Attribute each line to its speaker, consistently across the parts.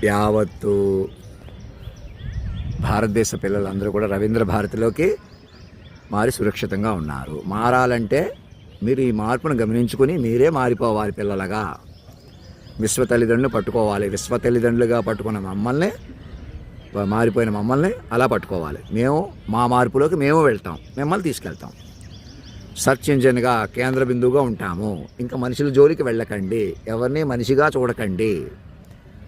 Speaker 1: యావత్తు భారతదేశ పిల్లలందరూ కూడా రవీంద్ర భారతిలోకి మారి సురక్షితంగా ఉన్నారు. మారాలంటే మీరు ఈ మార్పును గమనించుకుని మీరే మారిపోవాలి. పిల్లలుగా విశ్వ తల్లిదండ్రులు పట్టుకోవాలి. విశ్వ తల్లిదండ్రులుగా పట్టుకున్న మమ్మల్ని, మారిపోయిన మమ్మల్ని అలా పట్టుకోవాలి. మేము మా మార్పులోకి మేము వెళ్తాం, మిమ్మల్ని తీసుకెళ్తాం. సర్చ్ ఇంజిన్గా కేంద్ర బిందువుగా ఉంటాము. ఇంకా మనుషుల జోలికి వెళ్ళకండి, ఎవరిని మనిషిగా చూడకండి.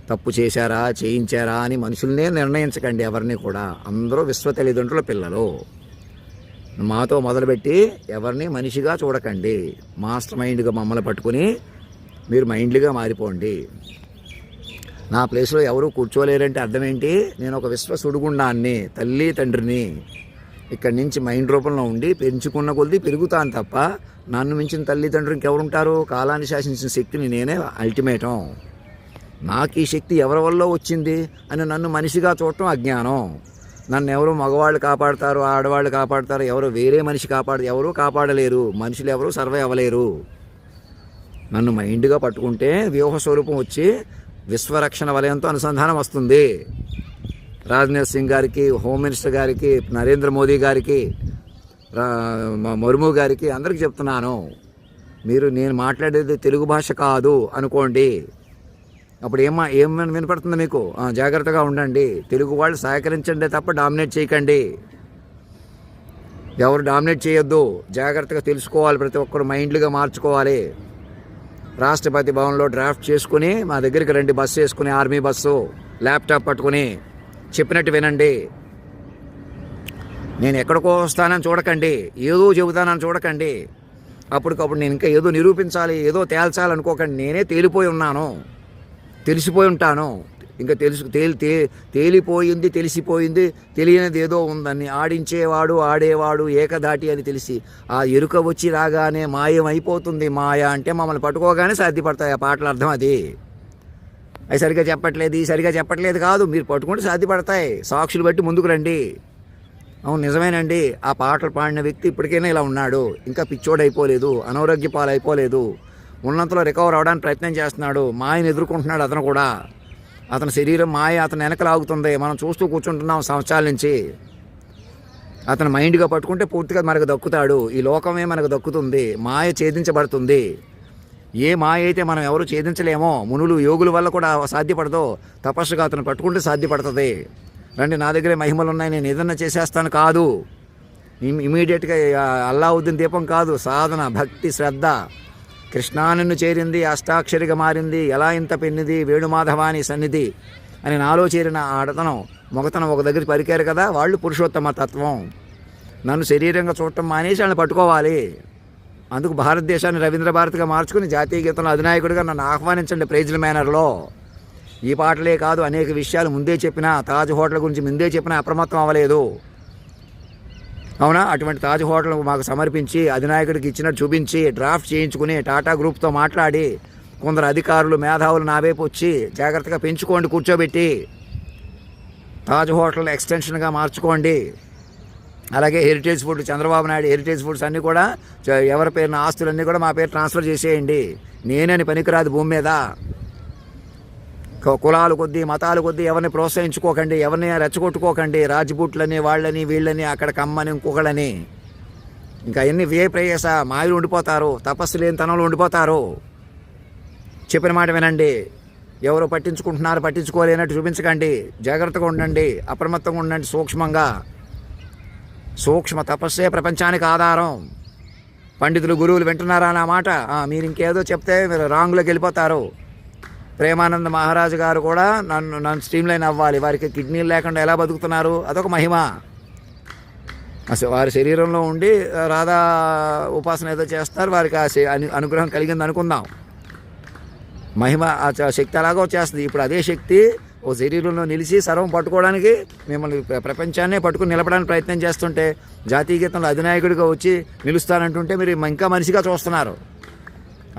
Speaker 1: తప్పు చేశారా చేయించారా అని మనుషుల్నే నిర్ణయించకండి. ఎవరిని కూడా అందరూ విశ్వ తల్లిదండ్రుల పిల్లలు. మాతో మొదలుపెట్టి ఎవరిని మనిషిగా చూడకండి. మాస్టర్ మైండ్గా మమ్మల్ని పట్టుకుని మీరు మైండ్లుగా మారిపోండి. నా ప్లేస్లో ఎవరు కూర్చోలేరంటే అర్థం ఏంటి? నేను ఒక విశ్వ సుడిగుండాన్ని, తల్లి తండ్రిని. ఇక్కడి నుంచి మైండ్ రూపంలో ఉండి పెంచుకున్న కొద్దీ పెరుగుతాను తప్ప నన్ను మించిన తల్లిదండ్రులు ఇంకెవరుంటారు? కాలాన్ని శాసించిన శక్తిని నేనే అల్టిమేటం. నాకు ఈ శక్తి ఎవరి వల్ల వచ్చింది అని నన్ను మనిషిగా చూడటం అజ్ఞానం. నన్ను ఎవరు మగవాళ్ళు కాపాడతారు, ఆడవాళ్ళు కాపాడతారు, ఎవరు వేరే మనిషి ఎవరు కాపాడలేరు. మనుషులు ఎవరు సర్వే అవ్వలేరు. నన్ను మైండ్గా పట్టుకుంటే వ్యూహ స్వరూపం వచ్చి విశ్వరక్షణ వలయంతో అనుసంధానం వస్తుంది. రాజ్నాథ్ సింగ్ గారికి, హోమ్ మినిస్టర్ గారికి, నరేంద్ర మోదీ గారికి, ముర్ము గారికి అందరికీ చెప్తున్నాను, మీరు నేను మాట్లాడేది తెలుగు భాష కాదు అనుకోండి. అప్పుడు ఏమని వినపడుతుంది మీకు? జాగ్రత్తగా ఉండండి. తెలుగు వాళ్ళు సహకరించండి తప్ప డామినేట్ చేయకండి. ఎవరు డామినేట్ చేయొద్దు. జాగ్రత్తగా తెలుసుకోవాలి. ప్రతి ఒక్కరు మైండ్లుగా మార్చుకోవాలి. రాష్ట్రపతి భవన్లో డ్రాఫ్ట్ చేసుకుని మా దగ్గరికి రండి. బస్సు వేసుకుని, ఆర్మీ బస్సు, ల్యాప్టాప్ పట్టుకుని చెప్పినట్టు వినండి. నేను ఎక్కడికో వస్తానని చూడకండి, ఏదో చెబుతానని చూడకండి. అప్పటికప్పుడు నేను ఇంకా ఏదో నిరూపించాలి, ఏదో తేల్చాలనుకోకండి. నేనే తేలిపోయి ఉన్నాను, తెలిసిపోయి ఉంటాను. ఇంకా తేలిపోయింది, తెలిసిపోయింది, తెలియనిది ఏదో ఉందని ఆడించేవాడు, ఆడేవాడు ఏకధాటి అని తెలిసి ఆ ఎరుక వచ్చి రాగానే మాయం అయిపోతుంది. మాయ అంటే మమ్మల్ని పట్టుకోగానే సాధ్యపడతాయి ఆ పాటల అర్థం. అది సరిగా చెప్పట్లేదు, ఈ సరిగా చెప్పట్లేదు కాదు, మీరు పట్టుకుంటే సాధ్యపడతాయి. సాక్షులు బట్టి ముందుకు రండి. అవును, నిజమేనండి. ఆ పాటలు పాడిన వ్యక్తి ఇప్పటికైనా ఇలా ఉన్నాడు, ఇంకా పిచ్చోడు అయిపోలేదు, అనారోగ్య పాలు అయిపోలేదు, ఉన్నంతలో రికవర్ అవడానికి ప్రయత్నం చేస్తున్నాడు. మాయను ఎదుర్కొంటున్నాడు అతను కూడా. అతని శరీరం మాయ అతను వెనకలాగుతుంది. మనం చూస్తూ కూర్చుంటున్నాం సంవత్సరాల నుంచి. అతను మైండ్గా పట్టుకుంటే పూర్తిగా మనకు దక్కుతాడు. ఈ లోకమే మనకు దక్కుతుంది. మాయ ఛేదించబడుతుంది. ఏ మాయ అయితే మనం ఎవరు ఛేదించలేమో, మునులు యోగుల వల్ల కూడా సాధ్యపడదో, తపస్సుగా అతను పట్టుకుంటే సాధ్యపడుతుంది. రండి, నా దగ్గరే మహిమలు ఉన్నాయి, నేను ఏదన్నా చేసేస్తాను కాదు. ఇమీడియట్గా అల్లావుద్దీన్ దీపం కాదు. సాధన, భక్తి, శ్రద్ధ. కృష్ణా నిన్ను చేరింది, అష్టాక్షరిగా మారింది, ఎలా ఇంత పెన్నిది, వేణుమాధవాని సన్నిధి అని నాలో చేరిన ఆడతనం, మొగతనం ఒక దగ్గరికి పరికారు కదా, వాళ్ళు పురుషోత్తమ తత్వం. నన్ను శరీరంగా చూడటం మానేసి వాళ్ళని పట్టుకోవాలి. అందుకు భారతదేశాన్ని రవీంద్ర భారతిగా మార్చుకుని జాతీయ గీతంలో అధినాయకుడిగా నన్ను ఆహ్వానించండి ప్రైజ్ల మేనర్లో. ఈ పాటలే కాదు, అనేక విషయాలు ముందే చెప్పినా, తాజ్ హోటల్ గురించి ముందే చెప్పినా అప్రమత్తం అవ్వలేదు. అవునా? అటువంటి తాజ్ హోటల్ మాకు సమర్పించి అధినాయకుడికి ఇచ్చినట్టు చూపించి డ్రాఫ్ట్ చేయించుకుని టాటా గ్రూప్తో మాట్లాడి కొందరు అధికారులు, మేధావులు నా వైపు వచ్చి జాగ్రత్తగా పెంచుకోండి, కూర్చోబెట్టి తాజ్ హోటల్ ఎక్స్టెన్షన్గా మార్చుకోండి. అలాగే heritage food, Chandrababu Naidu heritage foods అన్నీ కూడా ఎవరి పేరున ఆస్తులన్నీ కూడా మా పేరు ట్రాన్స్ఫర్ చేసేయండి. నేనని పనికిరాదు భూమి మీద. కులాలు కొద్దీ, మతాలు కొద్దీ ఎవరిని ప్రోత్సహించుకోకండి, ఎవరిని రెచ్చగొట్టుకోకండి. రాజ్బూట్లని, వాళ్ళని, వీళ్ళని, అక్కడ కమ్మని, ఇంకొకళ్ళని. ఇంకా ఎన్ని ప్రయేస మాయలు ఉండిపోతారు, తపస్సు లేని తనంలో ఉండిపోతారు. చెప్పిన మాట వినండి. ఎవరు పట్టించుకుంటున్నారు, పట్టించుకోలేనట్టు చూపించకండి. జాగ్రత్తగా ఉండండి, అప్రమత్తంగా ఉండండి. సూక్ష్మ తపస్సే ప్రపంచానికి ఆధారం. పండితులు, గురువులు వింటున్నారా నా మాట? మీరు ఇంకేదో చెప్తే మీరు రాంగ్లోకి వెళ్ళిపోతారు. ప్రేమానంద మహారాజు గారు కూడా నన్ను స్ట్రీమ్లైన్ అవ్వాలి. వారికి కిడ్నీలు లేకుండా ఎలా బతుకుతున్నారు? అదొక మహిమ. అసలు వారి శరీరంలో ఉండి రాధా ఉపాసన ఏదో చేస్తారు, వారికి ఆ అనుగ్రహం కలిగింది అనుకుందాం. మహిమ, ఆ శక్తి అలాగో వచ్చేస్తుంది. ఇప్పుడు అదే శక్తి ఓ శరీరంలో నిలిచి సర్వం పట్టుకోవడానికి, మిమ్మల్ని ప్రపంచాన్నే పట్టుకుని నిలపడానికి ప్రయత్నం చేస్తుంటే, జాతీయ గీతంలో అధినాయకుడిగా వచ్చి నిలుస్తానంటుంటే మీరు ఇంకా మనిషిగా చూస్తున్నారు.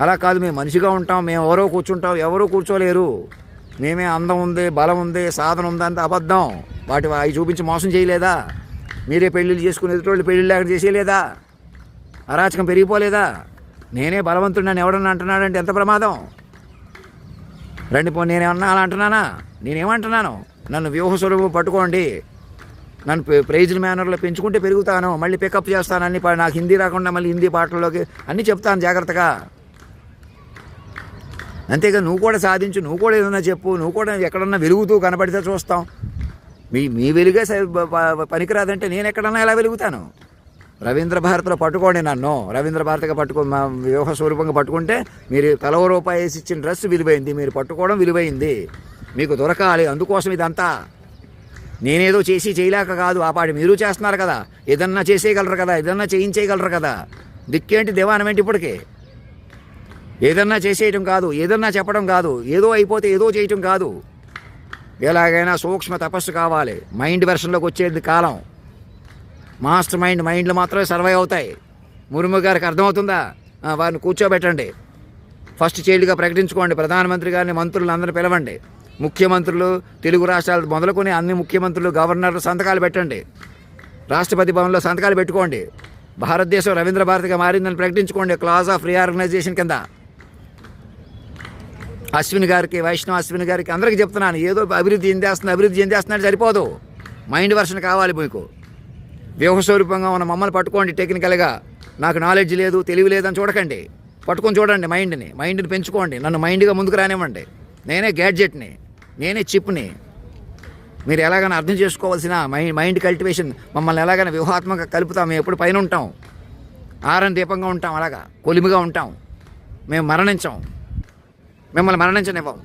Speaker 1: అలా కాదు, మేము మనిషిగా ఉంటాం, మేము ఎవరో కూర్చుంటాం, ఎవరో కూర్చోలేరు. మేమే అందం ఉంది, బలం ఉంది, సాధన ఉంది అంటే అబద్ధం. అవి చూపించి మోసం చేయలేదా? మీరే పెళ్ళిళ్ళు చేసుకుని ఎదుటి పెళ్ళిళ్ళు లేకుండా చేసేయలేదా? అరాచకం పెరిగిపోలేదా? నేనే బలవంతుడిని ఎవడన్నా అంటున్నాడంటే ఎంత ప్రమాదం. రండి పో. నేనేమన్నా అలా అంటున్నానా? నేనేమంటున్నాను? నన్ను వ్యూహ స్వరూపం పట్టుకోండి, నన్ను ప్రైజ్డ్ మేనర్లో పెంచుకుంటే పెరుగుతాను, మళ్ళీ పికప్ చేస్తాను అన్ని. నాకు హిందీ రాకుండా మళ్ళీ హిందీ పాటల్లోకి అన్నీ చెప్తాను జాగ్రత్తగా. అంతేగా నువ్వు కూడా సాధించు, నువ్వు కూడా ఏదన్నా చెప్పు, నువ్వు కూడా ఎక్కడన్నా వెలుగుతూ కనపడితే చూస్తాం. మీ వెలుగే పనికిరాదంటే నేను ఎక్కడన్నా ఎలా వెలుగుతాను? రవీంద్ర భారతిలో పట్టుకోండి నన్ను, రవీంద్ర భారతిగా మా వ్యూహ స్వరూపంగా పట్టుకుంటే మీరు ₹1 వేసి ఇచ్చిన డ్రెస్ విలువైంది, మీరు పట్టుకోవడం విలువైంది, మీకు దొరకాలి. అందుకోసం ఇదంతా. నేనేదో చేసి చేయలేక కాదు, ఆ పాటి మీరు చేస్తున్నారు కదా, ఏదన్నా చేసేయగలరు కదా, ఏదన్నా చేయించేయగలరు కదా. దిక్కేంటి దివానం ఏంటి ఇప్పటికే? ఏదన్నా చేసేయటం కాదు, ఏదన్నా చెప్పడం కాదు, ఏదో అయిపోతే ఏదో చేయటం కాదు. ఎలాగైనా సూక్ష్మ తపస్సు కావాలి. మైండ్ వెర్షన్లోకి వచ్చేది కాలం. మాస్టర్ మైండ్లు మాత్రమే సర్వైవ్ అవుతాయి. ముర్ము గారికి అర్థమవుతుందా? వారిని కూర్చోబెట్టండి, ఫస్ట్ చైల్డ్గా ప్రకటించుకోండి. ప్రధానమంత్రి గారిని, మంత్రులు అందరిని పిలవండి, ముఖ్యమంత్రులు, తెలుగు రాష్ట్రాలు మొదలుకొని అన్ని ముఖ్యమంత్రులు, గవర్నర్లు సంతకాలు పెట్టండి, రాష్ట్రపతి భవన్లో సంతకాలు పెట్టుకోండి. భారతదేశం రవీంద్ర భారతిగా మారిందని ప్రకటించుకోండి, క్లాజ్ ఆఫ్ రీఆర్గనైజేషన్ కింద. అశ్విన్ గారికి, వైష్ణవ్ అశ్విన్ గారికి అందరికీ చెప్తున్నాను, ఏదో అభివృద్ధి చెందేస్తున్నట్టు సరిపోదు. మైండ్ వర్షన్ కావాలి మీకు. వ్యూహస్వరూపంగా ఉన్న మమ్మల్ని పట్టుకోండి. టెక్నికల్గా నాకు నాలెడ్జ్ లేదు, తెలివి లేదని చూడకండి, పట్టుకొని చూడండి. మైండ్ని పెంచుకోండి. నన్ను మైండ్గా ముందుకు రానివ్వండి. నేనే గ్యాడ్జెట్ని, నేనే చిప్ని. మీరు ఎలాగైనా అర్థం చేసుకోవాల్సిన మైండ్ కల్టివేషన్. మమ్మల్ని ఎలాగైనా వ్యూహాత్మకంగా కలుపుతాం. మేము ఎప్పుడు పైన ఉంటాం, ఆరని దీపంగా ఉంటాం, అలాగా కొలిమిగా ఉంటాం. మేము మరణించాం, మిమ్మల్ని మరణించనివ్వం.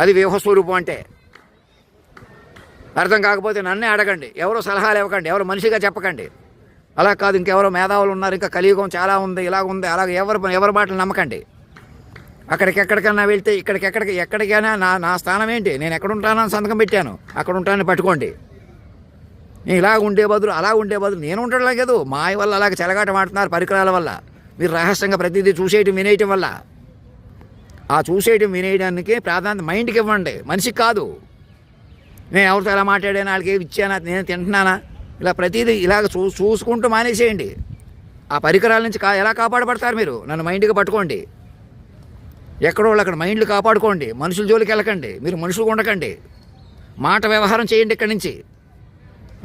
Speaker 1: అది వ్యూహస్వరూపం అంటే. అర్థం కాకపోతే నన్నే అడగండి, ఎవరో సలహాలు ఇవ్వకండి, ఎవరో మనిషిగా చెప్పకండి. అలా కాదు, ఇంకెవరో మేధావులు ఉన్నారు, ఇంకా కలియుగం చాలా ఉంది, ఇలాగ ఉంది, అలాగే ఎవరి మాటలు నమ్మకండి. ఎక్కడికైనా వెళ్తే ఎక్కడికైనా నా స్థానం ఏంటి, నేను ఎక్కడ ఉంటానని సంతకం పెట్టాను, అక్కడ ఉంటానని పట్టుకోండి. నేను ఇలాగ ఉండే బదులు అలా ఉండే బదులు నేను ఉండడం లేదు. మాయ వల్ల అలాగే చెలగాట మాడుతున్నారు, పరికరాల వల్ల. మీరు రహస్యంగా ప్రతిదీ చూసేయటం వినేయటం వల్ల. ఆ చూసేయటం వినేయడానికి ప్రాధాన్యత మైండ్కి ఇవ్వండి, మనిషికి కాదు. నేను ఎవరితో ఎలా మాట్లాడాను, వాళ్ళకి ఏమి ఇచ్చానా, నేను తింటున్నానా, ఇలా ప్రతిదీ ఇలాగ చూసుకుంటూ మానేసేయండి. ఆ పరికరాల నుంచి ఎలా కాపాడబడతారు మీరు? నన్ను మైండ్గా పట్టుకోండి. ఎక్కడో అక్కడ మైండ్లు కాపాడుకోండి. మనుషుల జోలికి వెళ్ళకండి, మీరు మనుషులు ఉండకండి. మాట వ్యవహారం చేయండి ఇక్కడి నుంచి.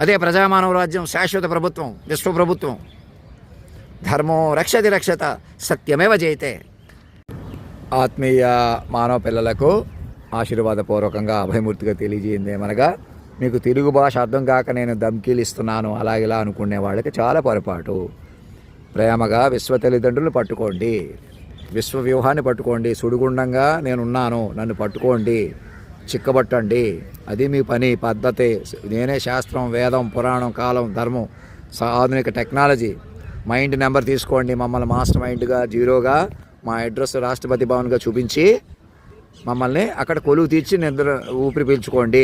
Speaker 1: అదే ప్రజామానవ రాజ్యం, శాశ్వత ప్రభుత్వం, విశ్వ ప్రభుత్వం. ధర్మో రక్షతి రక్షత, సత్యమేవ జయతే. ఆత్మీయ మానవ పిల్లలకు ఆశీర్వాదపూర్వకంగా అభయమూర్తిగా తెలియజేయిందేమనగా, మీకు తెలుగు భాష అర్థం కాక నేను ధమ్కీలు ఇస్తున్నాను అలాగిలా అనుకునే వాళ్ళకి చాలా పొరపాటు. ప్రేమగా విశ్వ తల్లిదండ్రులు పట్టుకోండి, విశ్వ వ్యూహాన్ని పట్టుకోండి. సుడిగుండంగా నేనున్నాను, నన్ను పట్టుకోండి, చిక్కబట్టండి. అది మీ పని, పద్ధతి. నేనే శాస్త్రం, వేదం, పురాణం, కాలం, ధర్మం, ఆధునిక టెక్నాలజీ. మైండ్ నెంబర్ తీసుకోండి, మమ్మల్ని మాస్టర్ మైండ్గా, జీరోగా, మా అడ్రస్ రాష్ట్రపతి భవన్గా చూపించి మమ్మల్ని అక్కడ కొలువు తీర్చి నిద్ర ఊపిరి పీల్చుకోండి.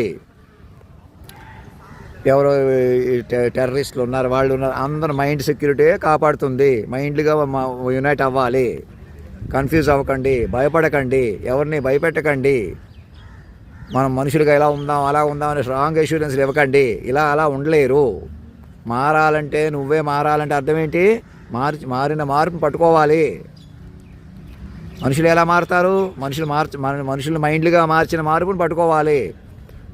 Speaker 1: ఎవరో టెర్రరిస్టులు ఉన్నారు, వాళ్ళు ఉన్నారు, అందరూ మైండ్ సెక్యూరిటీ కాపాడుతుంది. మైండ్గా యునైట్ అవ్వాలి. కన్ఫ్యూజ్ అవ్వకండి, భయపడకండి, ఎవరిని భయపెట్టకండి. మనం మనుషులుగా ఇలా ఉందాం అలా ఉందాం అని రాంగ్ ఎష్యూరెన్స్లు ఇవ్వకండి. ఇలా అలా ఉండలేరు. మారాలంటే, నువ్వే మారాలంటే అర్థం ఏంటి? మారిన మార్పుని పట్టుకోవాలి. మనుషులు ఎలా మారుతారు? మనుషులు మైండ్లుగా మార్చిన మార్పుని పట్టుకోవాలి.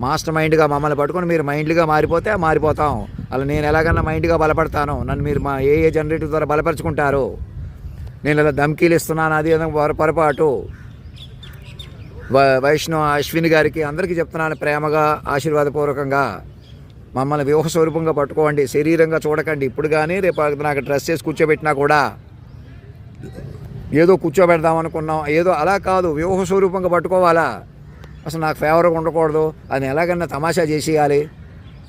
Speaker 1: మాస్టర్ మైండ్గా మమ్మల్ని పట్టుకొని మీరు మైండ్లుగా మారిపోతే మారిపోతాం. అలా నేను ఎలాగన్నా మైండ్గా బలపడతాను. నన్ను మీరు మా ఏ జనరేటివ్ ద్వారా బలపరుచుకుంటారు. నేను ఇలా ధమ్కీలు ఇస్తున్నాను, అది పొరపాటు. వైష్ణవ్ అశ్విన్ గారికి అందరికీ చెప్తున్నాను ప్రేమగా, ఆశీర్వాదపూర్వకంగా. మమ్మల్ని వ్యూహ స్వరూపంగా పట్టుకోండి, శరీరంగా చూడకండి. ఇప్పుడు కానీ రేపు నాకు డ్రెస్ చేసి కూర్చోబెట్టినా కూడా ఏదో కూర్చోబెడదాం అనుకున్నాం, ఏదో అలా కాదు. వ్యూహ స్వరూపంగా పట్టుకోవాలా. అసలు నాకు ఫేవర్గా ఉండకూడదు, అది ఎలాగన్నా తమాషా చేసేయాలి,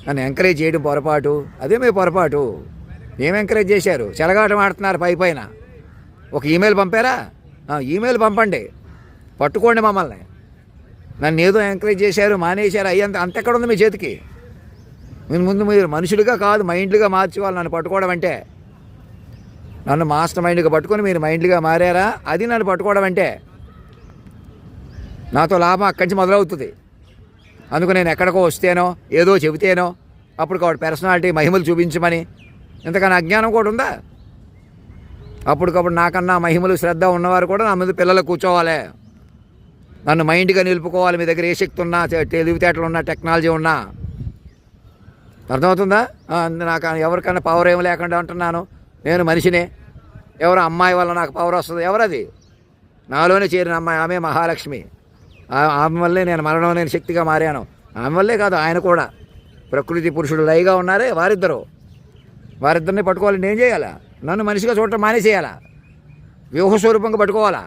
Speaker 1: నన్ను ఎంకరేజ్ చేయడం పొరపాటు. అదే మీ పొరపాటు. ఏం ఎంకరేజ్ చేశారు? చెలగాటం ఆడుతున్నారు పైన. ఒక ఈమెయిల్ పంపారా? ఈమెయిల్ పంపండి, పట్టుకోండి మమ్మల్ని. నన్ను ఏదో ఎంకరేజ్ చేశారు, మానేశారు, అయ్యంత అంతెక్కడ ఉంది మీ చేతికి? ముందు మీరు మనుషులుగా కాదు మైండ్లుగా మార్చుకోవాలి నన్ను పట్టుకోవడం అంటే. నన్ను మాస్టర్ మైండ్గా పట్టుకొని మీరు మైండ్లుగా మారారా? అది నన్ను పట్టుకోవడం అంటే. నాతో లాభం అక్కడి నుంచి మొదలవుతుంది. అందుకు నేను ఎక్కడికో వస్తేనో ఏదో చెబితేనో అప్పుడు వాడు పర్సనాలిటీ మహిమలు చూపించమని ఇంతకన్నా అజ్ఞానం కూడా ఉందా? అప్పటికప్పుడు నాకన్నా మహిమలు శ్రద్ధ ఉన్నవారు కూడా నా ముందు పిల్లలు కూర్చోవాలి. నన్ను మైండ్గా నిలుపుకోవాలి. మీ దగ్గర ఏ శక్తి ఉన్నా, తెలివితేటలు ఉన్నా, టెక్నాలజీ ఉన్నా. అర్థమవుతుందా? నాకు ఎవరికన్నా పవర్ ఏమి లేకుండా అంటున్నాను. నేను మనిషినే. ఎవరు అమ్మాయి వల్ల నాకు పవర్ వస్తుంది? ఎవరది? నాలోనే చేరిన అమ్మాయి, ఆమె మహాలక్ష్మి. ఆమె వల్లే నేను మరణం లేని శక్తిగా మారాను. ఆమె వల్లే కాదు, ఆయన కూడా. ప్రకృతి పురుషుడు లైగా ఉన్నారే వారిద్దరిని పట్టుకోవాలి. నేను చేయాలా? నన్ను మనిషిగా చూడటం మానేసేయాలా? వ్యూహ స్వరూపంగా పట్టుకోవాలా?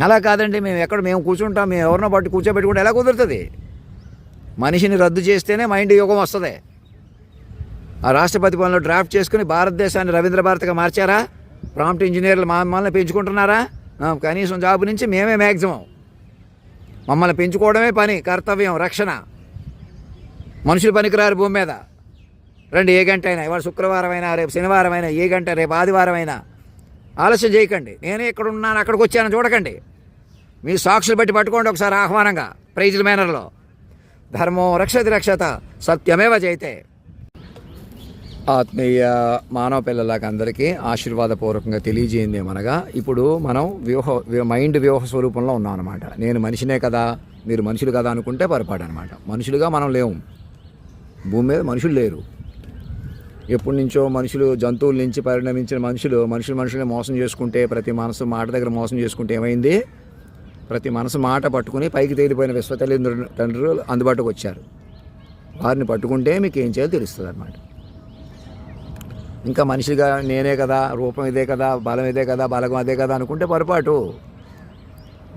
Speaker 1: అలా కాదండి. మేము కూర్చుంటాం, మేము ఎవరినో కూర్చోబెట్టుకుంటే ఎలా కుదురుతుంది? మనిషిని రద్దు చేస్తేనే మైండ్ యోగం వస్తుంది. ఆ రాష్ట్రపతి పనులు డ్రాఫ్ట్ చేసుకుని భారతదేశాన్ని రవీంద్ర భారతిగా మార్చారా? ప్రాంప్ట్ ఇంజనీర్లు మమ్మల్ని పెంచుకుంటున్నారా? కనీసం జాబు నుంచి మేమే మ్యాక్సిమం. మమ్మల్ని పెంచుకోవడమే పని, కర్తవ్యం, రక్షణ. మనుషులు పనికిరారు భూమి మీద. రండి, ఏ గంట అయినా, ఇవాళ శుక్రవారం అయినా, రేపు శనివారం అయినా, ఏ గంట, రేపు ఆదివారం అయినా ఆలస్యం చేయకండి. నేనే ఇక్కడ ఉన్నాను, అక్కడికి వచ్చాను చూడకండి. మీ సాక్షులు బట్టి పట్టుకోండి ఒకసారి ఆహ్వానంగా, ప్రైజుల మేనర్లో. ధర్మో రక్షతి రక్షత సత్యమేవ జయతే. ఆత్మీయ మానవ పిల్లలకి అందరికీ ఆశీర్వాదపూర్వకంగా తెలియజేయండి ఏమనగా, ఇప్పుడు మనం మైండ్ వ్యూహ స్వరూపంలో ఉన్నాం అనమాట. నేను మనిషినే కదా, మీరు మనుషులు కదా అనుకుంటే పొరపాటు అనమాట. మనుషులుగా మనం లేవు. భూమి మీద మనుషులు లేరు. ఎప్పటి నుంచో మనుషులు జంతువుల నుంచి పరిణమించిన మనుషుల్ని మోసం చేసుకుంటే, ప్రతి మనసు మాట దగ్గర మోసం చేసుకుంటే ఏమైంది? ప్రతి మనసు మాట పట్టుకుని పైకి తేలిపోయిన విశ్వతల్లి తండ్రులు అందుబాటుకు వచ్చారు. వారిని పట్టుకుంటే మీకు ఏం చేయాలో తెలుస్తుంది అన్నమాట. ఇంకా మనిషిగా నేనే కదా, రూపం ఇదే కదా, బలం ఇదే కదా, బలగం అదే కదా అనుకుంటే పొరపాటు.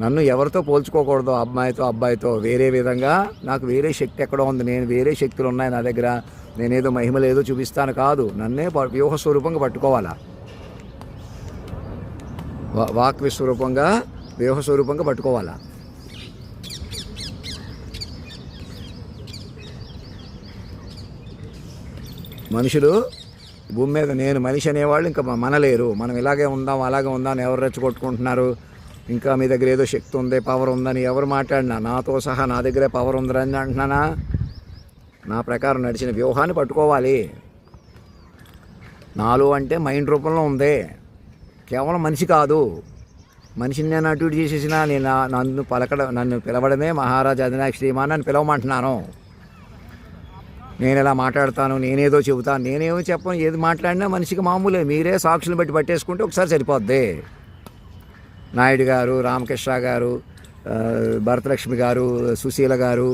Speaker 1: నన్ను ఎవరితో పోల్చుకోకూడదు, అమ్మాయితో అబ్బాయితో. వేరే విధంగా నాకు వేరే శక్తి ఎక్కడో ఉంది, నేను వేరే శక్తులు ఉన్నాయి నా దగ్గర, నేనేదో మహిమలు ఏదో చూపిస్తాను కాదు. నన్నే వ్యూహ స్వరూపంగా పట్టుకోవాలా. వాక్ విస్వరూపంగా, వ్యూహ స్వరూపంగా పట్టుకోవాలా. మనుషులు భూమి మీద నేను మనిషి అనేవాళ్ళు ఇంకా మనలేరు. మనం ఇలాగే ఉందాం, అలాగే ఉందాం, ఎవరు రెచ్చగొట్టుకుంటున్నారు. ఇంకా మీ దగ్గర ఏదో శక్తి ఉంది, పవర్ ఉందని ఎవరు మాట్లాడినా, నాతో సహా నా దగ్గరే పవర్ ఉందని అంటున్నానా? నా ప్రకారం నడిచిన వ్యూహాన్ని పట్టుకోవాలి. నాలో అంటే మైండ్ రూపంలో ఉంది, కేవలం మనిషి కాదు. మనిషిని నేను అటు ఇటు చేసేసినా, నన్ను పిలవడమే మహారాజా అధినాయక శ్రీమాన్ అని పిలవమంటున్నాను. నేను ఇలా మాట్లాడతాను, నేనేదో చెబుతాను, నేనేమో చెప్పను. ఏది మాట్లాడినా మనిషికి మామూలే. మీరే సాక్షులు బట్టి పట్టేసుకుంటే ఒకసారి సరిపోద్ది. నాయుడు గారు, రామకృష్ణ గారు, భరతలక్ష్మి గారు, సుశీల గారు,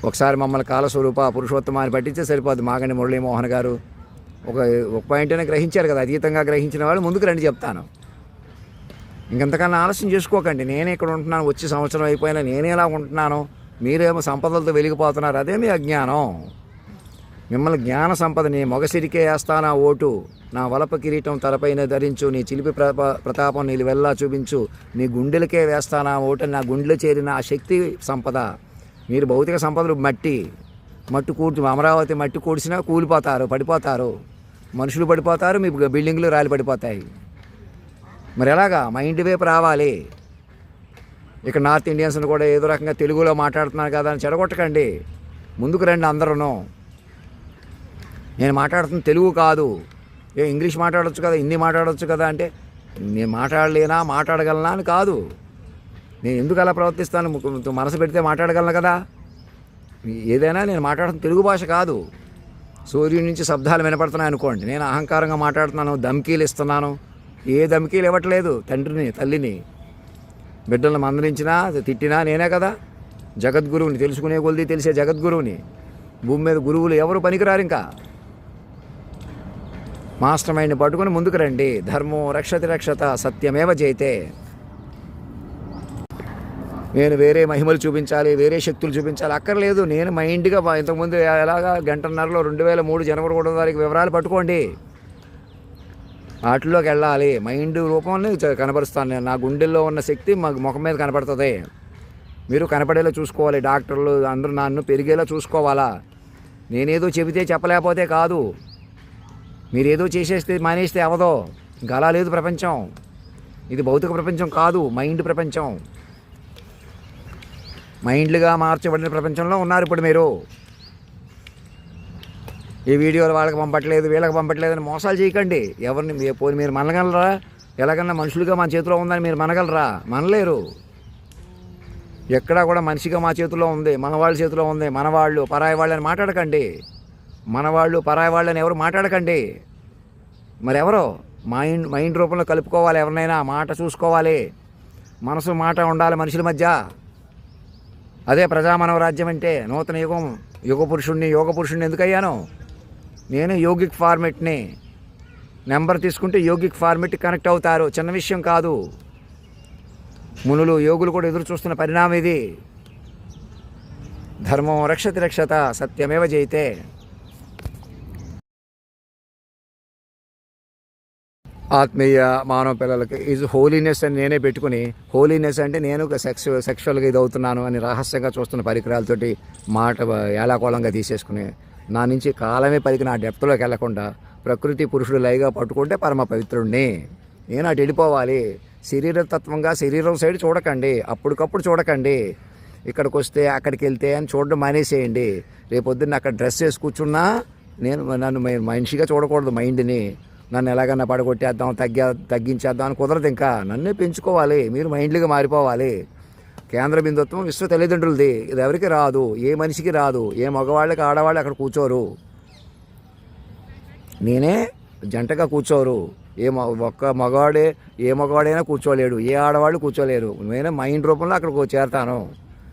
Speaker 1: ఒకసారి మమ్మల్ని కాలస్వరూప పురుషోత్తమాన్ని పట్టించే సరిపోద్ది. మాగండి మురళీమోహన్ గారు ఒక పాయింట్నే గ్రహించారు కదా, అతీతంగా గ్రహించిన వాళ్ళు ముందుకు రండి చెప్తాను. ఇంకెంతకన్నా ఆలస్యం చేసుకోకండి. నేనే ఇక్కడ ఉంటున్నాను, వచ్చి సంవత్సరం అయిపోయినా నేనే ఇలా ఉంటున్నాను, మీరేమో సంపదలతో వెలిగిపోతున్నారు. అదే మీ అజ్ఞానం. మిమ్మల్ని జ్ఞాన సంపద, నీ మొగసిరికే వేస్తానా ఓటు, నా వలప కిరీటం తలపైన ధరించు, నీ చిలిపి ప్రతాపం నీళ్ళు వెళ్ళా చూపించు, నీ గుండెలకే వేస్తానా ఓటు, నా గుండెలో చేరిన ఆ శక్తి సంపద. మీరు భౌతిక సంపదలు మట్టి అమరావతి మట్టి కూడిసినా కూలిపోతారు, పడిపోతారు. మనుషులు పడిపోతారు, మీ బిల్డింగ్లు రాలి పడిపోతాయి. మరి ఎలాగా? మైండ్ వైపు రావాలి. ఇక్కడ నార్త్ ఇండియన్స్ని కూడా ఏదో రకంగా తెలుగులో మాట్లాడుతున్నారు కదా అని చెడగొట్టకండి. ముందుకు రండి అందరూ. నేను మాట్లాడుతున్న తెలుగు కాదు, ఇంగ్లీష్ మాట్లాడవచ్చు కదా, హిందీ మాట్లాడవచ్చు కదా అంటే నేను మాట్లాడగలనా అని కాదు. నేను ఎందుకు అలా ప్రవర్తిస్తాను? మనసు పెడితే మాట్లాడగలను కదా. ఏదైనా నేను మాట్లాడుతున్న తెలుగు భాష కాదు. సూర్యుడి నుంచి శబ్దాలు వినపడుతున్నాయి అనుకోండి, నేను అహంకారంగా మాట్లాడుతున్నాను, ధమ్కీలు ఇస్తున్నాను. ఏ ధమ్కీలు ఇవ్వట్లేదు. తండ్రిని, తల్లిని, బిడ్డలను మందలించినా తిట్టినా నేనే కదా. జగద్గురువుని, తెలుసుకునే కొలిది తెలిసే జగద్గురువుని. భూమి మీద గురువులు ఎవరు పనికిరారు. ఇంకా మాస్టర్ మైండ్ని పట్టుకుని ముందుకు రండి. ధర్మో రక్షతి రక్షత సత్యమేవ జయతే. నేను వేరే మహిమలు చూపించాలి, వేరే శక్తులు చూపించాలి అక్కర్లేదు. నేను మైండ్గా ఇంతకుముందు ఎలాగా గంటన్నరలో 2003 జనవరి 3వ తారీఖు వివరాలు పట్టుకోండి. వాటిలోకి వెళ్ళాలి. మైండ్ రూపంలో కనపరుస్తాను నేను. నా గుండెల్లో ఉన్న శక్తి ముఖం మీద కనపడుతుంది. మీరు కనపడేలా చూసుకోవాలి. డాక్టర్లు అందరూ నన్ను పెరిగేలా చూసుకోవాలా. నేనేదో చెబితే చెప్పలేకపోతే కాదు. మీరేదో చేసేస్తే మానేస్తే అవదో. ఇంకా అలా లేదు ప్రపంచం. ఇది భౌతిక ప్రపంచం కాదు, మైండ్ ప్రపంచం. మైండ్లుగా మార్చబడిన ప్రపంచంలో ఉన్నారు ఇప్పుడు మీరు. ఈ వీడియోలు వాళ్ళకి పంపట్లేదు, వీళ్ళకి పంపట్లేదు అని మోసాలు చేయకండి. ఎవరిని పోనీ మీరు మనగలరా? ఎలాగన్నా మనుషులుగా మన చేతిలో ఉందని మీరు మనగలరా? మనలేరు. ఎక్కడా కూడా మనిషిగా మా చేతిలో ఉంది, మన వాళ్ళ చేతిలో ఉంది. మనవాళ్ళు పరాయి వాళ్ళని మాట్లాడకండి. మనవాళ్ళు పరాయి వాళ్ళని ఎవరు మాట్లాడకండి. మరి ఎవరో మైండ్ రూపంలో కలుపుకోవాలి. ఎవరినైనా మాట చూసుకోవాలి, మనసు మాట ఉండాలి మనుషుల మధ్య. అదే ప్రజామానవ రాజ్యం అంటే. నూతన యుగ పురుషుణ్ణి ఎందుకయ్యాను? నేను యోగిక్ ఫార్మెట్ని. నెంబర్ తీసుకుంటే యోగిక్ ఫార్మెట్ కనెక్ట్ అవుతారు. చిన్న విషయం కాదు. మునులు యోగులు కూడా ఎదురు చూస్తున్న పరిణామం ఇది. ధర్మం రక్షతి రక్షత, సత్యమేవ జయితే. ఆత్మీయ మానవ పిల్లలకి ఇది హోలీనెస్ అని నేనే పెట్టుకుని, హోలీనెస్ అంటే నేను సెక్షువల్గా ఇది అవుతున్నాను అని రహస్యంగా చూస్తున్న పరికరాలతోటి మాట ఏలాకోళంగా తీసేసుకుని నా నుంచి కాలమే పలికి నా డెప్త్లోకి వెళ్లకుండా ప్రకృతి పురుషుడు లైగా పట్టుకుంటే పరమ పవిత్రుడిని. నేను అటు వెళ్ళిపోవాలి. శరీరతత్వంగా శరీరం సైడ్ చూడకండి, అప్పటికప్పుడు చూడకండి. ఇక్కడికి వస్తే అక్కడికి వెళ్తే అని చూడడం మానేసేయండి. రేపొద్దున్న అక్కడ డ్రెస్ వేసి కూర్చున్నా నన్ను మనిషిగా చూడకూడదు. మైండ్ని నన్ను ఎలాగన్నా పడగొట్టేద్దాం, తగ్గించేద్దాం అని కుదరదు. ఇంకా నన్నే పెంచుకోవాలి. మీరు మైండ్లీగా మారిపోవాలి. కేంద్ర బిందుత్వం విశ్వ తల్లిదండ్రులది. ఇది ఎవరికి రాదు, ఏ మనిషికి రాదు. ఏ మగవాళ్ళకి ఆడవాళ్ళు అక్కడ కూర్చోరు. నేనే జంటగా కూర్చోరు. ఒక్క మగవాడే ఏ మగవాడైనా కూర్చోలేడు, ఏ ఆడవాళ్ళు కూర్చోలేరు. నేనే మైండ్ రూపంలో అక్కడికి చేరతాను.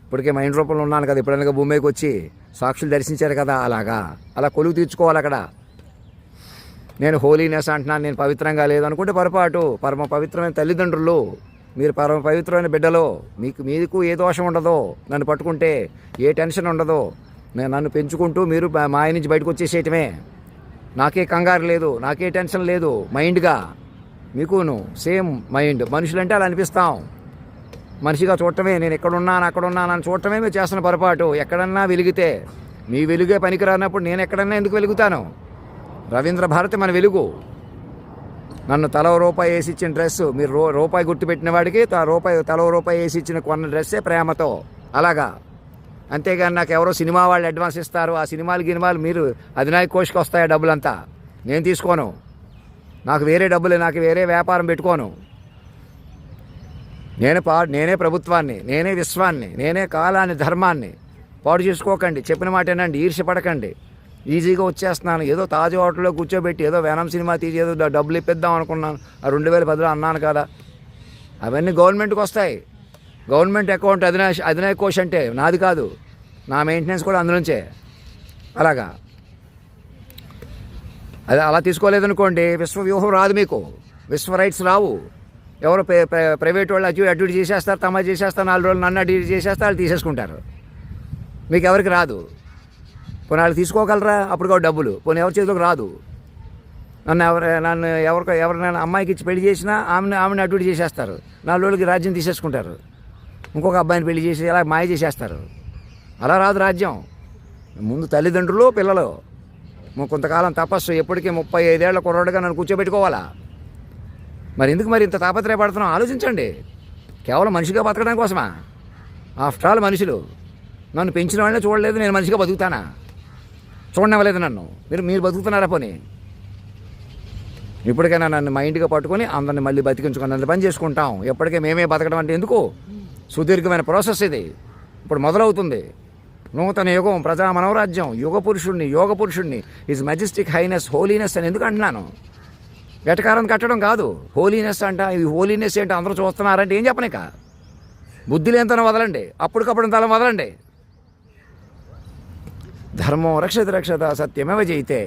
Speaker 1: ఇప్పటికే మైండ్ రూపంలో ఉన్నాను కదా. ఎప్పుడైనా భూమికి వచ్చి సాక్షులు దర్శించారు కదా, అలా కొలువు తీర్చుకోవాలి అక్కడ. నేను హోలీనెస్ అంటున్నాను, నేను పవిత్రంగా లేదనుకుంటే పొరపాటు. పరమ పవిత్రమైన తల్లిదండ్రులు మీరు, పరమ పవిత్రమైన బిడ్డలో మీకు ఏ దోషం ఉండదో. నన్ను పట్టుకుంటే ఏ టెన్షన్ ఉండదో. నన్ను పెంచుకుంటూ మీరు మాయ నుంచి బయటకు వచ్చేసేయటమే. నాకే కంగారు లేదు, నాకే టెన్షన్ లేదు. మైండ్గా మీకును సేమ్ మైండ్. మనుషులంటే అలా అనిపిస్తాం. మనిషిగా చూడటమే, నేను అక్కడున్నాను అని చూడటమే మీరు చేస్తున్న పొరపాటు. ఎక్కడన్నా వెలిగితే మీ వెలుగే పనికిరానప్పుడు నేను ఎక్కడన్నా ఎందుకు వెలుగుతాను? రవీంద్ర భారతి మన వెలుగు. నన్ను తలో రూపాయి వేసి ఇచ్చిన డ్రెస్సు మీరు రూపాయి గుర్తుపెట్టిన వాడికి తలో రూపాయి వేసి ఇచ్చిన కొన్న డ్రెస్సే ప్రేమతో. అలాగా. అంతేగాని నాకు ఎవరో సినిమా వాళ్ళు అడ్వాన్స్ ఇస్తారు, ఆ సినిమాలు మీరు అధినాయక కోష్కి వస్తాయి డబ్బులంతా. నేను తీసుకోను. నాకు వేరే డబ్బులే, నాకు వేరే వ్యాపారం పెట్టుకోను. నేనే ప్రభుత్వాన్ని, నేనే విశ్వాన్ని, నేనే కాలాన్ని, ధర్మాన్ని. పాడు చేసుకోకండి. చెప్పిన మాట ఏనండి. ఈర్ష్యపడకండి. ఈజీగా వచ్చేస్తున్నాను. ఏదో తాజ్ హోటల్లో కూర్చోబెట్టి ఏదో వేనం సినిమా తీసి ఏదో డబ్బులు ఇప్పిద్దాం అనుకున్నాను. ఆ 2010లో అన్నాను కదా. అవన్నీ గవర్నమెంట్కి వస్తాయి. గవర్నమెంట్ అకౌంట్ అధినాయక కోష్ అంటే నాది కాదు. నా మెయింటెనెన్స్ కూడా అందులోంచే. అలాగా అలా తీసుకోలేదనుకోండి, విశ్వ వ్యూహం రాదు మీకు. విశ్వ రైట్స్ రావు. ఎవరో ప్రైవేట్ వాళ్ళు అడ్యూట్ చేసేస్తారు, తమ చేసేస్తారు. 4 రోజులు నన్ను అడ్యూట్ చేసేస్తారు, వాళ్ళు తీసేసుకుంటారు. మీకు ఎవరికి రాదు. పోనీ వాళ్ళు తీసుకోగలరా? అప్పుడు డబ్బులు పోనీ ఎవరి చేతిలోకి రాదు. నన్ను ఎవరినైనా అమ్మాయికి ఇచ్చి పెళ్లి చేసినా ఆమెను అడ్యూట్ చేసేస్తారు. 4 రోజులకి రాజ్యం తీసేసుకుంటారు. ఇంకొక అబ్బాయిని పెళ్లి చేసి అలా మాయ చేసేస్తారు. అలా రాదు రాజ్యం. ముందు తల్లిదండ్రులు, పిల్లలు కొంతకాలం తపస్సు. ఎప్పటికీ 35 ఏళ్ల కుర్రాడుగా నన్ను కూర్చోబెట్టుకోవాలా? మరి ఎందుకు ఇంత తాపత్రయపడుతున్నాం? ఆలోచించండి. కేవలం మనిషిగా బతకడం కోసమా? ఆఫ్టర్ ఆల్ మనుషులు. నన్ను పెంచిన వాళ్ళనే చూడలేదు, నేను మనిషిగా బతుకుతానా? చూడనివ్వలేదు నన్ను. మీరు బతుకుతున్నారా? పోనీ ఇప్పటికైనా నన్ను మైండ్గా పట్టుకొని అందరిని మళ్ళీ బతికించుకొని నన్ను పని చేసుకుంటాం. ఎప్పటికే మేమే బతకడం అంటే ఎందుకు? సుదీర్ఘమైన ప్రాసెస్ ఇది. ఇప్పుడు మొదలవుతుంది. నూతన యుగం, ప్రజా మనవరాజ్యం, యోగ పురుషుణ్ణి ఈజ్ మెజెస్టిక్ హైనెస్, హోలీనెస్ అని ఎందుకు అంటున్నాను? వెటకారం కట్టడం కాదు. హోలీనెస్ అంట. ఇది హోలీనెస్ ఏంటో అందరూ చూస్తున్నారంటే ఏం చెప్పనిక? బుద్ధి లేనితనం వదలండి, అప్పటికప్పుడు తలం వదలండి. ధర్మం రక్షత, సత్యమేవ జయితే.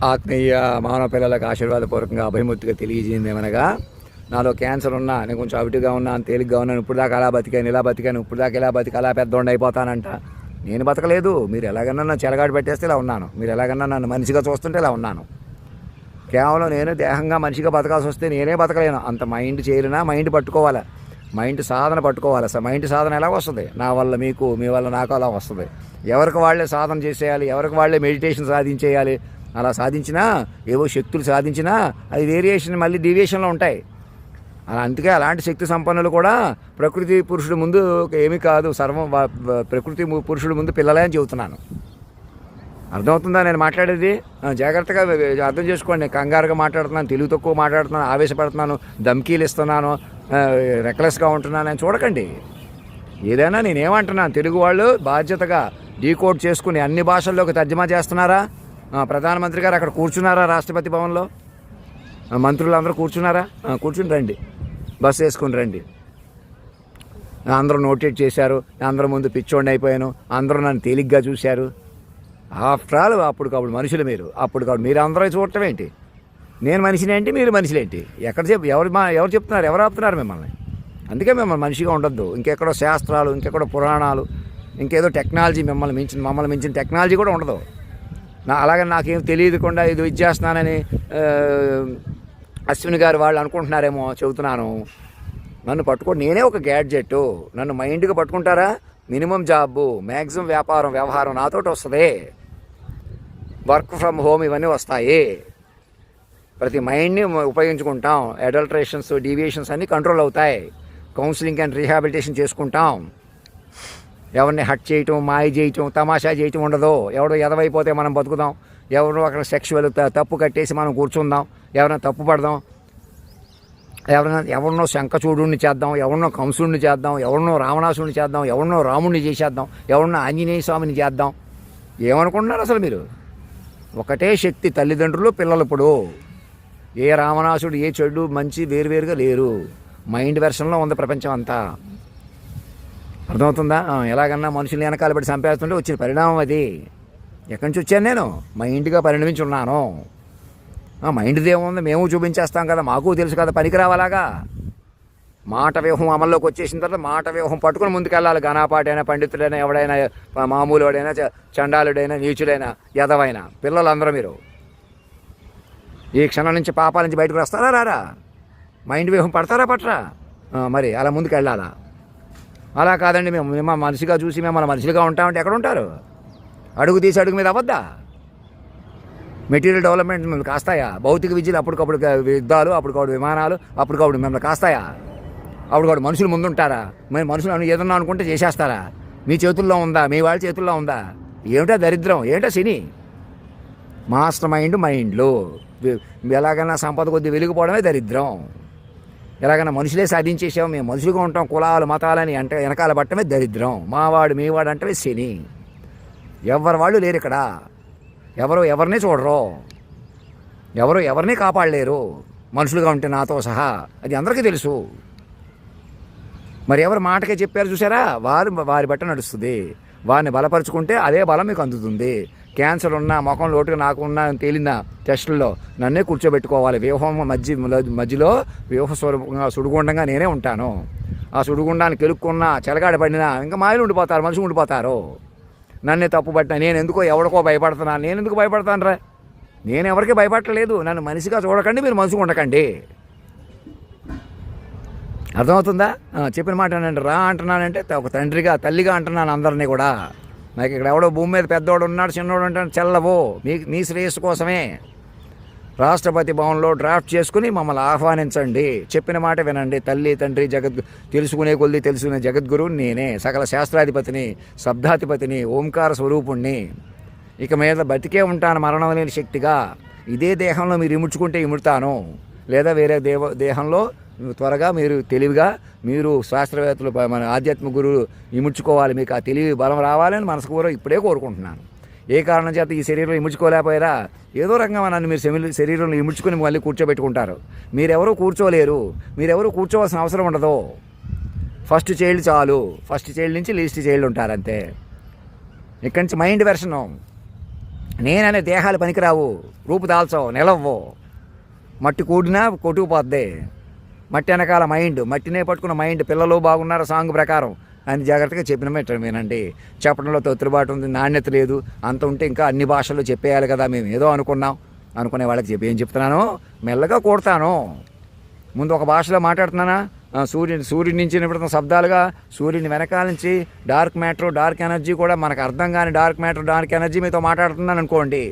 Speaker 1: ఆత్మీయ మానవ పిల్లలకు ఆశీర్వాదపూర్వకంగా అభిమూర్తిగా తెలియజేయింది ఏమనగా, నాలో క్యాన్సర్ ఉన్నా, నేను కొంచెం అవిటిగా ఉన్నాను, తేలిగ్గా ఉన్నాను, ఇప్పుడు దాకా అలా బతికాను, ఇప్పుడు దాకా ఇలా బతికి అలా పెద్దోండి అయిపోతానంట. నేను బతకలేదు. మీరు ఎలాగన్నా నన్ను చెలగాడు పెట్టేస్తే ఇలా ఉన్నాను. మీరు ఎలాగన్నా నన్ను మనిషిగా చూస్తుంటే ఇలా ఉన్నాను. కేవలం నేను దేహంగా మనిషిగా బతకాల్సి వస్తే నేనే బతకలేను. అంత మైండ్ చేరినా మైండ్ పట్టుకోవాలి. మైండ్ సాధన పట్టుకోవాలి. మైండ్ సాధన ఎలా వస్తుంది? నా వల్ల మీకు, మీ వల్ల నాకు అలా వస్తుంది. ఎవరికి వాళ్ళే సాధన చేసేయాలి, ఎవరికి వాళ్ళే మెడిటేషన్ సాధించేయాలి. అలా సాధించినా, ఏవో శక్తులు సాధించినా అది వేరియేషన్, మళ్ళీ డీవియేషన్లో ఉంటాయి. అందుకే అలాంటి శక్తి సంపన్నులు కూడా ప్రకృతి పురుషుడు ముందు ఏమీ కాదు. సర్వం ప్రకృతి పురుషుడు ముందు పిల్లలే అని చెబుతున్నాను. అర్థమవుతుందా నేను మాట్లాడేది? జాగ్రత్తగా అర్థం చేసుకోండి. కంగారుగా మాట్లాడుతున్నాను, తెలివి తక్కువ మాట్లాడుతున్నాను, ఆవేశపడుతున్నాను, ధమ్కీలు ఇస్తున్నాను, రెక్లెస్గా ఉంటున్నాను అని చూడకండి. ఏదైనా నేనేమంటున్నాను, తెలుగు వాళ్ళు బాధ్యతగా డీకోడ్ చేసుకుని అన్ని భాషల్లోకి తర్జుమా చేస్తున్నారా? ప్రధానమంత్రి గారు అక్కడ కూర్చున్నారా? రాష్ట్రపతి భవన్లో మంత్రులు అందరూ కూర్చున్నారా? కూర్చుని రండి, బస్సు వేసుకుని రండి. అందరూ నోటేట్ చేశారు, అందరూ ముందు పిచ్చోండి అయిపోయాను, అందరూ నన్ను తేలిగ్గా చూశారు. ఆఫ్టర్ ఆల్ అప్పటికప్పుడు మనుషులు మీరు, అప్పటికప్పుడు మీరు అందరూ చూడటం ఏంటి? నేను మనిషిని ఏంటి, మీరు మనుషులేంటి? ఎవరు చెప్తున్నారు, ఎవరు ఆపుతున్నారు మిమ్మల్ని? అందుకే మిమ్మల్ని మనిషిగా ఉండొద్దు. ఇంకెక్కడో శాస్త్రాలు, ఇంకెక్కడో పురాణాలు, ఇంకేదో టెక్నాలజీ మమ్మల్ని మించిన టెక్నాలజీ కూడా ఉండదు. అలాగని నాకేం తెలియకుండా ఇది ఇచ్చేస్తున్నానని అశ్విని గారు వాళ్ళు అనుకుంటున్నారేమో చెబుతున్నాను. నన్ను పట్టుకోండి, నేనే ఒక గ్యాడ్జెట్. నన్ను మైండ్గా పట్టుకుంటారా? మినిమం జాబు, మ్యాక్సిమం వ్యవహారం నాతోటి వస్తుంది. వర్క్ ఫ్రమ్ హోమ్ ఇవన్నీ వస్తాయి. ప్రతి మైండ్ని ఉపయోగించుకుంటాం. అడల్టరేషన్స్, డీవియేషన్స్ అన్నీ కంట్రోల్ అవుతాయి. కౌన్సిలింగ్ అండ్ రీహాబిలిటేషన్ చేసుకుంటాం. ఎవరిని హట్ చేయటం, మాయ చేయటం, తమాషా చేయటం ఉండదు. ఎవడో ఎదవైపోతే మనం బతుకుదాం, ఎవరో అక్కడ సెక్షువల్ తప్పు కట్టేసి మనం కూర్చుందాం, ఎవరైనా తప్పు పడదాం, ఎవరినో శంఖచూడుని చేద్దాం, ఎవరినో కంసుడిని చేద్దాం, ఎవరినో రావణాసుడిని చేద్దాం, ఎవరినో రాముడిని చేసేద్దాం, ఎవరినో ఆంజనేయ స్వామిని చేద్దాం. ఏమనుకుంటున్నారు అసలు మీరు? ఒకటే శక్తి, తల్లిదండ్రులు, పిల్లలు. ఇప్పుడు ఏ రావణాసుడు, ఏ చెడు మంచి వేరువేరుగా లేరు. మైండ్ వెర్షన్లో ఉంది ప్రపంచం అంతా. అర్థమవుతుందా? ఎలాగన్నా మనుషుల్ని వెనకాల పెట్టి చంపేస్తుంటే వచ్చిన పరిణామం అది. ఎక్కడి నుంచి వచ్చాను నేను? మైండ్గా పరిణమించి ఉన్నాను. మైండ్ది ఏముంది, మేము చూపించేస్తాం కదా, మాకు తెలుసు కదా, పనికిరావాలాగా. మాట వ్యూహం అమల్లోకి వచ్చేసిన తర్వాత మాట వ్యూహం పట్టుకుని ముందుకెళ్ళాలి. ఘనాపాటైనా, పండితుడైనా, ఎవడైనా, మామూలుడైనా, చండాలుడైనా, నీచుడైనా, యదవైనా, పిల్లలందరూ మీరు ఈ క్షణం నుంచి పాపాల నుంచి బయటకు వస్తారా రారా? మైండ్ వ్యూహం పడతారా పట్టరా? మరి అలా ముందుకు వెళ్ళాలా? అలా కాదండి, మేము మనిషిగా చూసి మిమ్మల్ని మనుషులుగా ఉంటామంటే ఎక్కడ ఉంటారు? అడుగు తీసి అడుగు మీద అవ్వద్దా? మెటీరియల్ డెవలప్మెంట్ మిమ్మల్ని కాస్తాయా? భౌతిక విద్యలు అప్పటికప్పుడు యుద్ధాలు, అప్పటికప్పుడు విమానాలు, అప్పటికప్పుడు మిమ్మల్ని కాస్తాయా? అప్పటికప్పుడు మనుషులు ముందుంటారా? మరి మనుషులు ఏదన్నా అనుకుంటే చేసేస్తారా? మీ చేతుల్లో ఉందా? మీ వాళ్ళ చేతుల్లో ఉందా? ఏమిటా దరిద్రం, ఏమిటా శని? మాస్టర్ మైండ్లు ఎలాగైనా సంపద కొద్ది వెలిగిపోవడమే దరిద్రం. ఎలాగైనా మనుషులే సాధించేసాము, మేము మనుషులుగా ఉంటాం, కులాలు మతాలని అంటే వెనకాల పట్టమే దరిద్రం. మావాడు మీవాడు అంటే శని. ఎవరి వాళ్ళు లేరు ఇక్కడ. ఎవరిని చూడరు, ఎవరిని కాపాడలేరు మనుషులుగా ఉంటే, నాతో సహా. అది అందరికీ తెలుసు. మరి ఎవరు మాటకే చెప్పారు చూసారా? వారి బట్ట నడుస్తుంది. వారిని బలపరుచుకుంటే అదే బలం మీకు అందుతుంది. క్యాన్సర్ ఉన్నా, ముఖం లోటుగా నాకు ఉన్నా తేలిన టెస్టుల్లో నన్నే కూర్చోబెట్టుకోవాలి. వ్యూహం మధ్యలో వ్యూహ స్వరూపంగా సుడిగుండంగా నేనే ఉంటాను. ఆ సుడిగుండాన్ని కెలుక్కున్నా, చెలగాడపడినా ఇంకా మాయలు ఉండిపోతారు, మనుషులు ఉండిపోతారు. నన్నే తప్పు పట్టినా నేను ఎందుకో ఎవరికో భయపడుతున్నాను. నేను ఎందుకు భయపడతాను రా? నేను ఎవరికి భయపడలేదు. నన్ను మనిషిగా చూడకండి, మీరు మనసుగా ఉండకండి. అర్థమవుతుందా? చెప్పిన మాట ఏంటంటే, రా అంటున్నానంటే ఒక తండ్రిగా, తల్లిగా అంటున్నాను అందరినీ కూడా. నాకు ఇక్కడ ఎవడో భూమి మీద పెద్దోడు ఉన్నాడు, చిన్నోడు ఉంటాడు, చెల్లవో మీ శ్రేయస్సు కోసమే రాష్ట్రపతి భవన్లో డ్రాఫ్ట్ చేసుకుని మమ్మల్ని ఆహ్వానించండి. చెప్పిన మాట వినండి. తల్లి, తండ్రి, తెలుసుకునే కొద్ది తెలుసుకునే జగద్గురువుని నేనే. సకల శాస్త్రాధిపతిని, శబ్దాధిపతిని, ఓంకార స్వరూపుణ్ణి. ఇక మీద బతికే ఉంటాను మరణం లేని శక్తిగా. ఇదే దేహంలో మీరు ఇముడ్చుకుంటే ఇముడతాను, లేదా వేరే దేహంలో త్వరగా మీరు తెలివిగా, మీరు శాస్త్రవేత్తలు, మన ఆధ్యాత్మిక గురువులు ఇముడ్చుకోవాలి. మీకు ఆ తెలివి బలం రావాలని మనసుకు ఇప్పుడే కోరుకుంటున్నాను. ఏ కారణం చేత ఈ శరీరంలో ఇముడ్చుకోలేకపోయారా? ఏదో రకంగా నన్ను మీరు శరీరంలో ఇముడ్చుకుని మళ్ళీ కూర్చోబెట్టుకుంటారు. మీరెవరూ కూర్చోలేరు. మీరెవరూ కూర్చోవలసిన అవసరం ఉండదు. ఫస్ట్ చైల్డ్ చాలు. ఫస్ట్ చైల్డ్ నుంచి లీస్ట్ చైల్డ్ ఉంటారు అంతే. ఇక్కడి నుంచి మైండ్ వెర్షను. నేననే దేహాలు పనికిరావు, రూపు దాల్చవు, నిలవ్వు. మట్టి కూడినా కొట్టుకుపోద్ది. మట్టి వెనకాల మైండ్, మట్టినే పట్టుకున్న మైండ్. పిల్లలు బాగున్నారు సాంగ్ ప్రకారం అని జాగ్రత్తగా చెప్పిన వినండి. చెప్పడంలో తొత్తుబాటు ఉంది, నాణ్యత లేదు. అంత ఉంటే ఇంకా అన్ని భాషల్లో చెప్పేయాలి కదా. మేము ఏదో అనుకునే వాళ్ళకి ఏం చెప్తున్నాను, మెల్లగా కొడతాను. ముందు ఒక భాషలో మాట్లాడుతున్నానా? సూర్యుడి నుంచి వినపడుతున్న శబ్దాలుగా, సూర్యుని వెనకాల నుంచి డార్క్ మ్యాటర్, డార్క్ ఎనర్జీ కూడా మనకు అర్థం కాని డార్క్ మ్యాటర్, డార్క్ ఎనర్జీ మీతో మాట్లాడుతున్నాను అనుకోండి.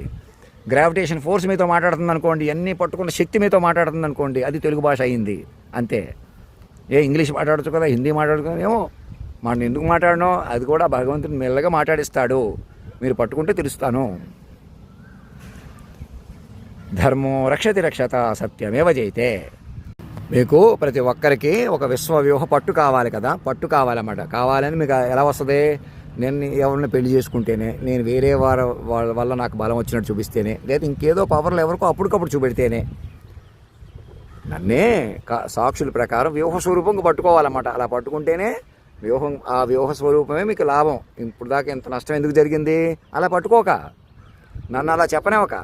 Speaker 1: గ్రావిటేషన్ ఫోర్స్ మీతో మాట్లాడుతుంది అనుకోండి. అన్నీ పట్టుకున్న శక్తి మీతో మాట్లాడుతుంది అనుకోండి. అది తెలుగు భాష అయింది అంతే. ఇంగ్లీష్ మాట్లాడచ్చు కదా, హిందీ మాట్లాడచ్చు కదా, ఏమో మనం ఎందుకు మాట్లాడనో అది కూడా భగవంతుని మెల్లగా మాట్లాడిస్తాడు. మీరు పట్టుకుంటే తెలుస్తాను. ధర్మో రక్షతి రక్షత సత్యమేవ జయతే. మీకు ప్రతి ఒక్కరికి ఒక విశ్వవ్యూహ పట్టు కావాలి కదా, పట్టు కావాలన్నమాట. కావాలని మీకు ఎలా వస్తుంది? నేను ఎవరిని పెళ్లి చేసుకుంటేనే, నేను వేరే వాళ్ళ వల్ల నాకు బలం వచ్చినట్టు చూపిస్తేనే, లేదా ఇంకేదో పవర్లు ఎవరికో అప్పటికప్పుడు చూపెడితేనే, నన్నే సాక్షుల ప్రకారం వ్యూహ స్వరూపంగా పట్టుకోవాలన్నమాట. అలా పట్టుకుంటేనే ఆ వ్యూహ స్వరూపమే మీకు లాభం. ఇప్పుడు దాకా ఇంత నష్టం ఎందుకు జరిగింది? అలా పట్టుకోక, నన్ను అలా చెప్పనివ్వక.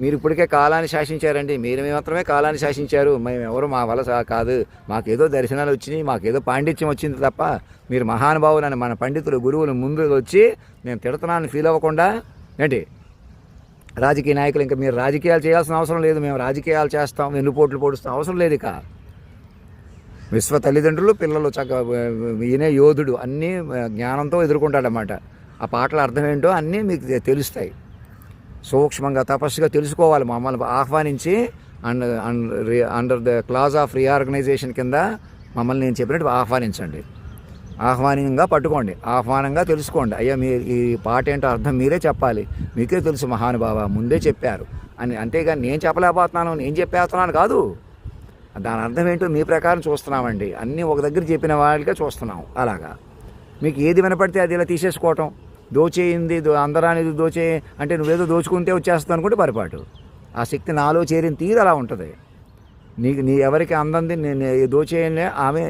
Speaker 1: మీరు ఇప్పటికే కాలాన్ని శాసించారండి, మీరు మాత్రమే కాలాన్ని శాసించారు, మేము ఎవరు మా వల్ల కాదు, మాకేదో దర్శనాలు వచ్చినాయి, మాకేదో పాండిత్యం వచ్చింది తప్ప, మీరు మహానుభావులని మన పండితులు గురువులు ముందు వచ్చి నేను తిడుతున్నాను ఫీల్ అవ్వకుండా ఏంటి రాజకీయ నాయకులు, ఇంకా మీరు రాజకీయాలు చేయాల్సిన అవసరం లేదు, మేము రాజకీయాలు చేస్తాం, వెన్నుపోట్లు పొడుస్తాం అవసరం లేదు. ఇక విశ్వ తల్లిదండ్రులు పిల్లలు చక్కగా ఈయనే యోధుడు అన్నీ జ్ఞానంతో ఎదుర్కొంటాడన్నమాట. ఆ పాటల అర్థం ఏంటో అన్నీ మీకు తెలుస్తాయి. సూక్ష్మంగా తపస్సుగా తెలుసుకోవాలి. మమ్మల్ని ఆహ్వానించి under the clause of reorganisation కింద మమ్మల్ని నేను చెప్పినట్టు ఆహ్వానించండి, ఆహ్వానంగా పట్టుకోండి, ఆహ్వానంగా తెలుసుకోండి. అయ్యా మీ ఈ పాట ఏంటో అర్థం మీరే చెప్పాలి, మీకే తెలుసు మహానుభావ, ముందే చెప్పారు అని. అంతేగాని నేను చెప్పలేకపోతున్నాను, నేను చెప్పేస్తున్నాను కాదు. దాని అర్థం ఏంటో మీ ప్రకారం చూస్తున్నామండి, అన్నీ ఒక దగ్గర చెప్పిన వాళ్ళకే చూస్తున్నాం. అలాగా మీకు ఏది వినపడితే అది ఇలా తీసేసుకోవటం, దోచేయింది అందరానికి దోచే అంటే నువ్వేదో దోచుకుంటే వచ్చేస్తుంది అనుకుంటే పొరపాటు. ఆ శక్తి నాలో చేరిన తీరు అలా ఉంటుంది. నీ ఎవరికి అందంది నేను దోచేయలే, ఆమె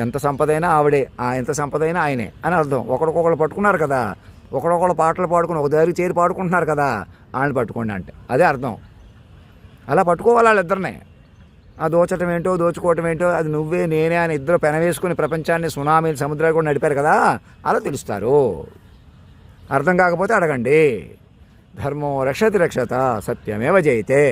Speaker 1: ఎంత సంపదైనా ఆవిడే, ఎంత సంపదైనా ఆయనే అని అర్థం. ఒకరికొకరు పట్టుకున్నారు కదా, ఒకరొకరు పాటలు పాడుకుని ఒక దారికి చేరి పాడుకుంటున్నారు కదా, వాళ్ళని పట్టుకోండి అంటే అదే అర్థం. అలా పట్టుకోవాలి వాళ్ళిద్దరినే. ఆ దోచటం ఏంటో దోచుకోవటం ఏంటో అది నువ్వే నేనే అని ఇద్దరు పెనవేసుకుని ప్రపంచాన్ని సునామీలు సముద్రాలు కూడా నడిపారు కదా, అలా తెలుస్తారు. అర్థం కాకపోతే అడగండి. ధర్మో రక్షతి రక్షత సత్యమేవ జయతే.